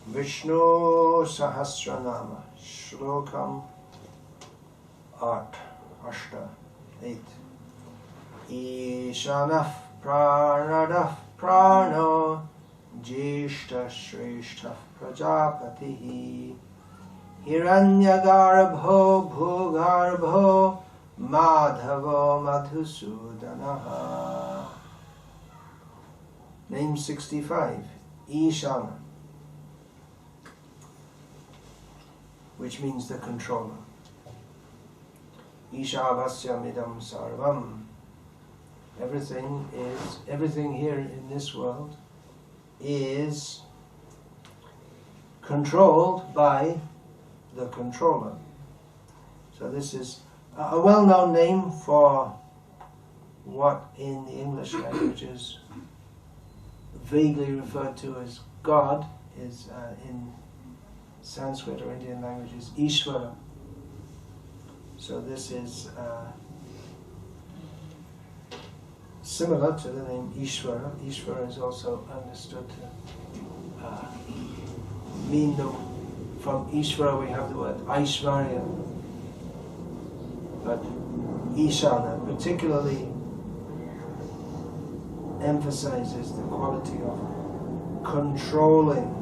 Vishnu Sahasranama, Shlokam 8, Ashta, 8. Ishanaf Pranadaf Prano, Jeshta Shrestha Prajapatihi, Hiranyagarbho Bhogarbho, Madhavo Madhusudanaha. Name 65, Ishana, which means the controller. Ishavasya sarvam. Everything here in this world is controlled by the controller. So this is a well-known name for what in the English language is vaguely referred to as God, is in Sanskrit or Indian languages Ishvara. So this is similar to the name Ishvara. Ishvara is also understood to mean from Ishvara we have the word Aishvarya. But Ishana particularly emphasizes the quality of controlling.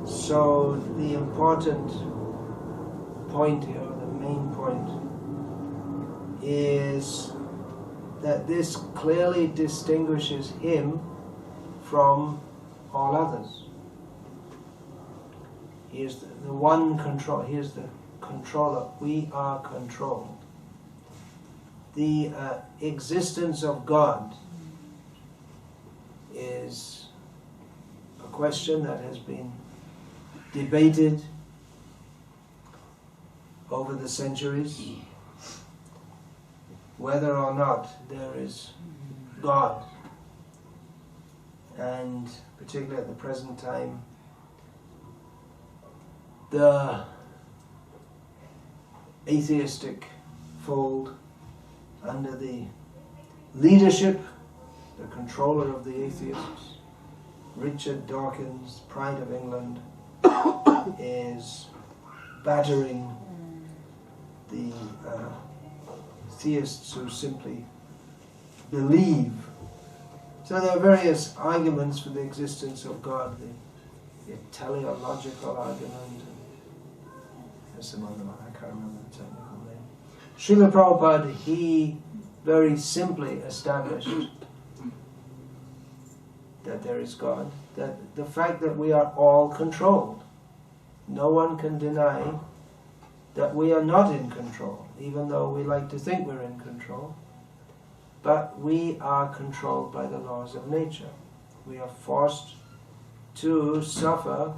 So the important point here, the main point, is that this clearly distinguishes him from all others. He is the one control. He is the controller. We are controlled. The existence of God is a question that has been debated over the centuries, whether or not there is God. And particularly at the present time, the atheistic fold, under the leadership, the controller of the atheists, Richard Dawkins, Pride of England, is battering the theists who simply believe. So there are various arguments for the existence of God, the teleological argument, and there's some other one, I can't remember the technical name. Srila Prabhupada, he very simply established that there is God, that the fact that we are all controlled. No one can deny that we are not in control, even though we like to think we're in control. But we are controlled by the laws of nature. We are forced to suffer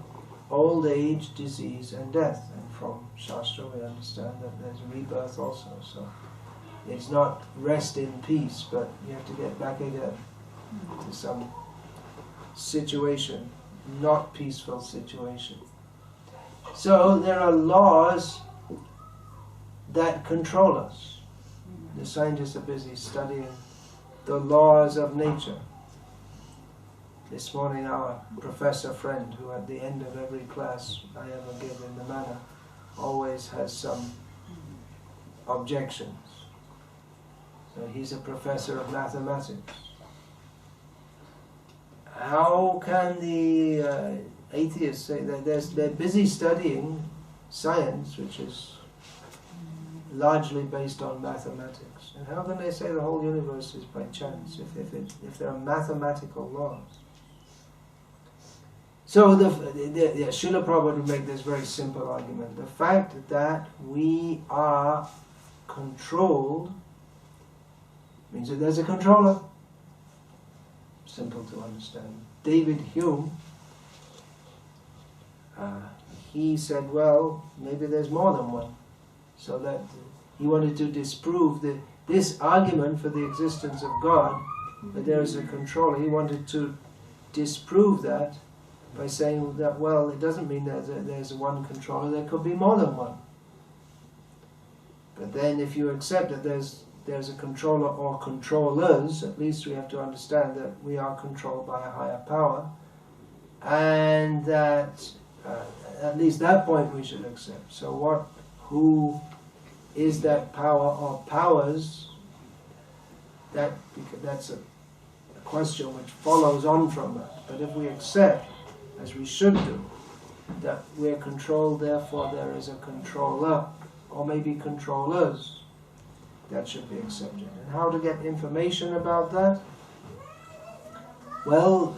old age, disease and death. And from Shastra we understand that there's rebirth also. So it's not rest in peace, but you have to get back again to some situation, not peaceful situation. So there are laws that control us. The scientists are busy studying the laws of nature. This morning our professor friend, who at the end of every class I ever give in the manor, always has some objections. So he's a professor of mathematics. How can the atheists say that they're busy studying science, which is largely based on mathematics? And how can they say the whole universe is by chance if there are mathematical laws? So Srila Prabhupada would make this very simple argument. The fact that we are controlled means that there's a controller. Simple to understand. David Hume, he said, well, maybe there's more than one. So that he wanted to disprove this argument for the existence of God, that there is a controller. He wanted to disprove that by saying that, well, it doesn't mean that there's one controller, there could be more than one. But then if you accept that there's a controller or controllers, at least we have to understand that we are controlled by a higher power. and that at least that point we should accept. So who is that power or powers? That's a question which follows on from that. But if we accept, as we should do, that we're controlled, therefore there is a controller, or maybe controllers, that should be accepted. And how to get information about that? Well,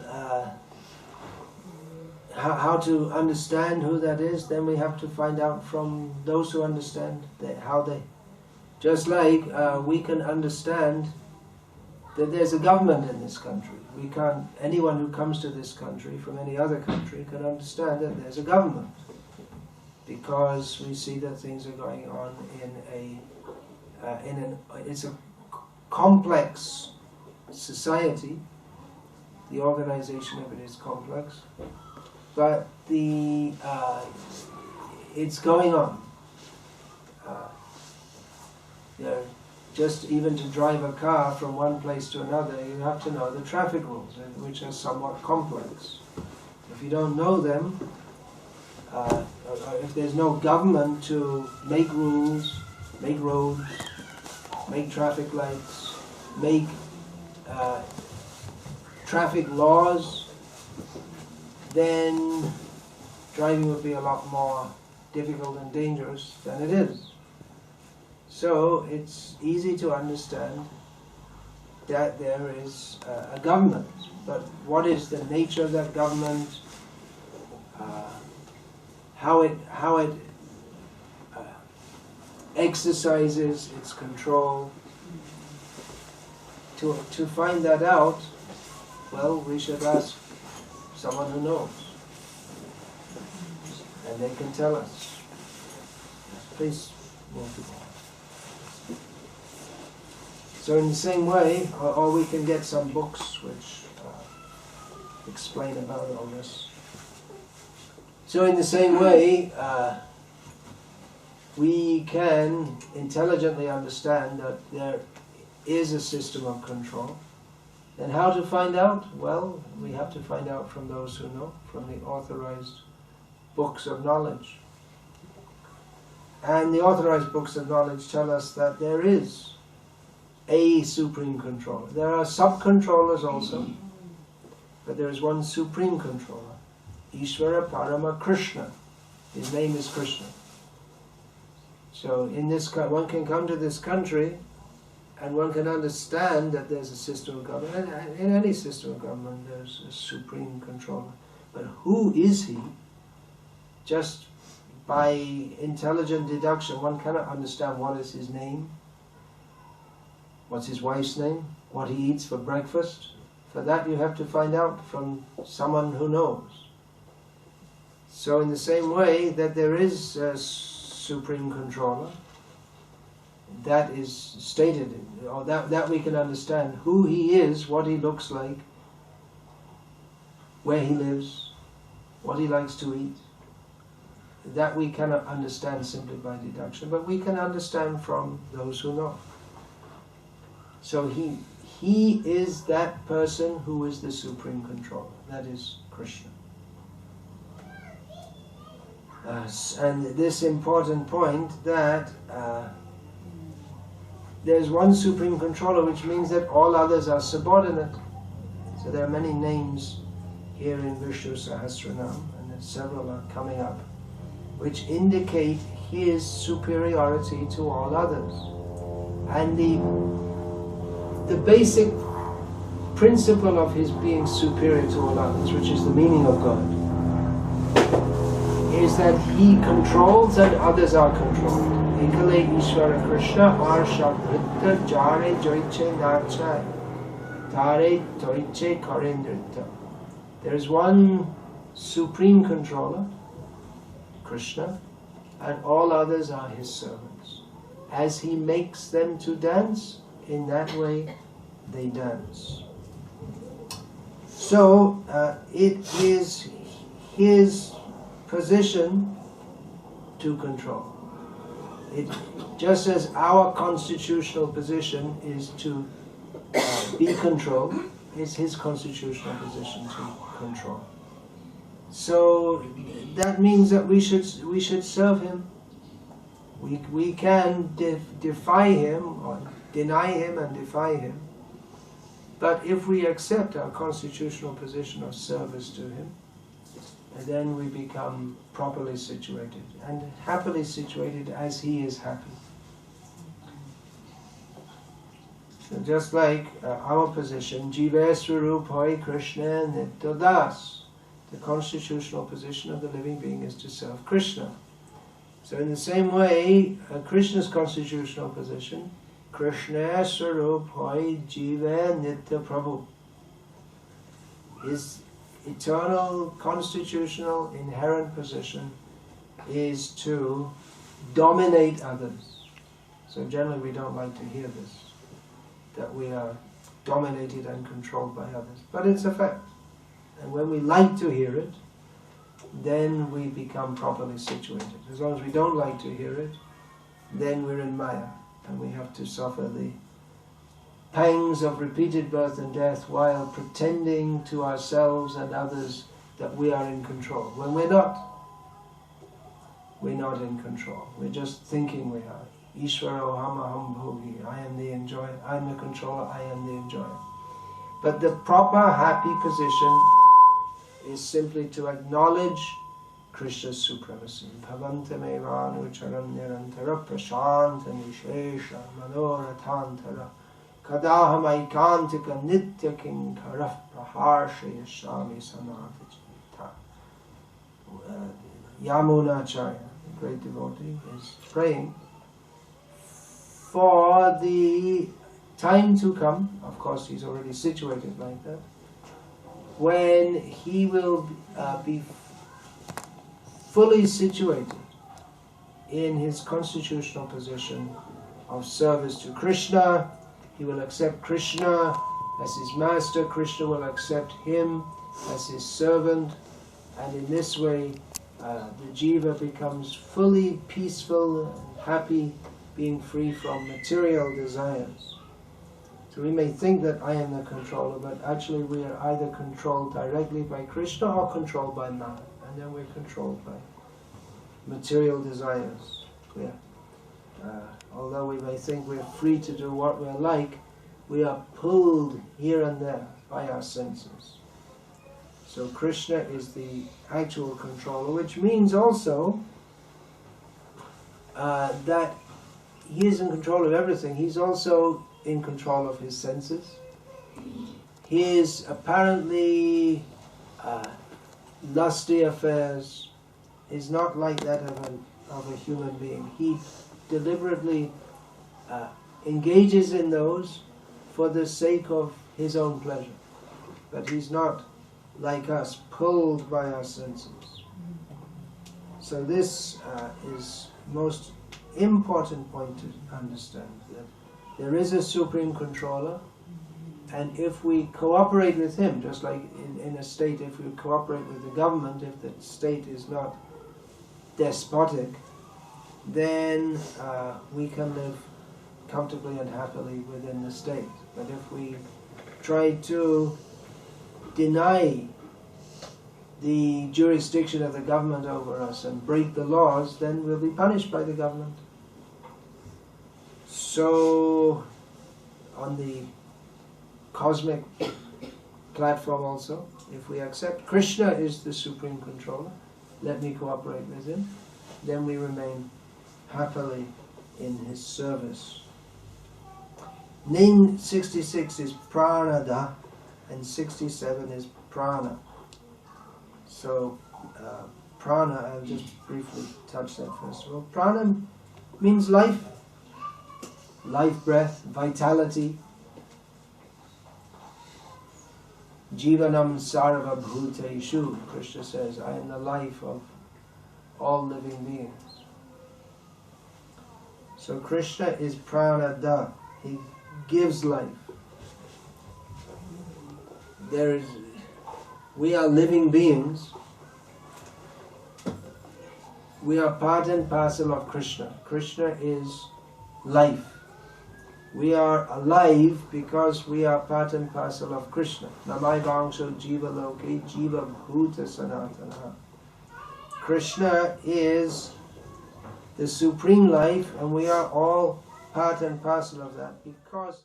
how to understand who that is, then we have to find out from those who understand how they... Just like we can understand that there's a government in this country. We can't... Anyone who comes to this country from any other country can understand that there's a government, because we see that things are going on it's a complex society. The organization of it is complex, but it's going on. Just even to drive a car from one place to another, you have to know the traffic rules, which are somewhat complex. If you don't know them, if there's no government to make rules, make roads, make traffic lights, make traffic laws, then driving would be a lot more difficult and dangerous than it is. So it's easy to understand that there is a government, but what is the nature of that government? How it exercises its control? To find that out, well, we should ask someone who knows, and they can tell us. Please move on. So in the same way, or we can get some books which explain about all this. So in the same way, we can intelligently understand that there is a system of control. And how to find out? Well, we have to find out from those who know, from the authorized books of knowledge. And the authorized books of knowledge tell us that there is a supreme controller. There are sub-controllers also, but there is one supreme controller, Ishvara Parama Krishna. His name is Krishna. So in this, one can come to this country and one can understand that there's a system of government. In any system of government there's a supreme controller. But who is he? Just by intelligent deduction one cannot understand what is his name, what's his wife's name, what he eats for breakfast. For that you have to find out from someone who knows. So in the same way that there is a supreme controller, that is stated, or that we can understand who he is, what he looks like, where he lives, what he likes to eat. That we cannot understand simply by deduction, but we can understand from those who know. So he is that person who is the supreme controller. That is Krishna. And this important point that there's one supreme controller, which means that all others are subordinate. So there are many names here in Vishnu Sahasranam, and several are coming up, which indicate his superiority to all others. And the basic principle of his being superior to all others, which is the meaning of God, is that he controls and others are controlled. Ekale Ishvara Krishna Arsha Vritta Jare Joiche Nachai Tare Toiche Karendrita. There is one supreme controller, Krishna, and all others are his servants. As he makes them to dance, in that way they dance. So it is his position to control. Just as our constitutional position is to be controlled, it's his constitutional position to control. So that means that we should serve him. We can defy him, or deny him and defy him. But if we accept our constitutional position of service to him, then we become properly situated and happily situated as he is happy. So just like our position, Jiva Swarup Hoy Krishna Nitya Das, the constitutional position of the living being is to serve Krishna. So in the same way, Krishna's constitutional position, Krishna Swarup Hoy Jiva Nitya Prabhu, his eternal, constitutional, inherent position is to dominate others. So generally we don't like to hear this, that we are dominated and controlled by others. But it's a fact. And when we like to hear it, then we become properly situated. As long as we don't like to hear it, then we're in Maya, and we have to suffer the pangs of repeated birth and death while pretending to ourselves and others that we are in control. When we're not in control. We're just thinking we are. Ishvaro hamaham bhogi, I am the enjoyer, I am the controller, I am the enjoyer. But the proper happy position is simply to acknowledge Krishna's supremacy. Bhavantamevanu charanyarantara prashanta nishesha manoratantara kadaham aikantika nitya kinkaraf praharshaya shami sanatijita. Yamunacharya, the great devotee, is praying for the time to come. Of course, he's already situated like that, when he will be fully situated in his constitutional position of service to Krishna. He will accept Krishna as his master. Krishna will accept him as his servant. And in this way, the jiva becomes fully peaceful and happy, being free from material desires. So we may think that I am the controller, but actually we are either controlled directly by Krishna or controlled by man. And then we're controlled by material desires. Although we may think we're free to do what we're like, we are pulled here and there by our senses. So Krishna is the actual controller, which means also that he is in control of everything. He's also in control of his senses. His apparently lusty affairs is not like that of a human being. He deliberately engages in those for the sake of his own pleasure. But he's not like us, pulled by our senses. So this is most important point to understand, that there is a supreme controller, and if we cooperate with him, just like in a state, if we cooperate with the government, if the state is not despotic, then we can live comfortably and happily within the state. But if we try to deny the jurisdiction of the government over us and break the laws, then we'll be punished by the government. So, on the cosmic platform also, if we accept Krishna is the supreme controller, let me cooperate with him, then we remain happily in his service. Name 66 is pranada and 67 is prana. So, prana, I'll just briefly touch that first of all. Prana means life, breath, vitality. Jivanam sarva bhuteshu, Krishna says, I am the life of all living beings. So Krishna is pranada, he gives life. We are living beings. We are part and parcel of Krishna. Krishna is life. We are alive because we are part and parcel of Krishna. Namai Vangsho Jiva Loke Jiva Bhuta Sanatana. Krishna is the supreme life, and we are all part and parcel of that because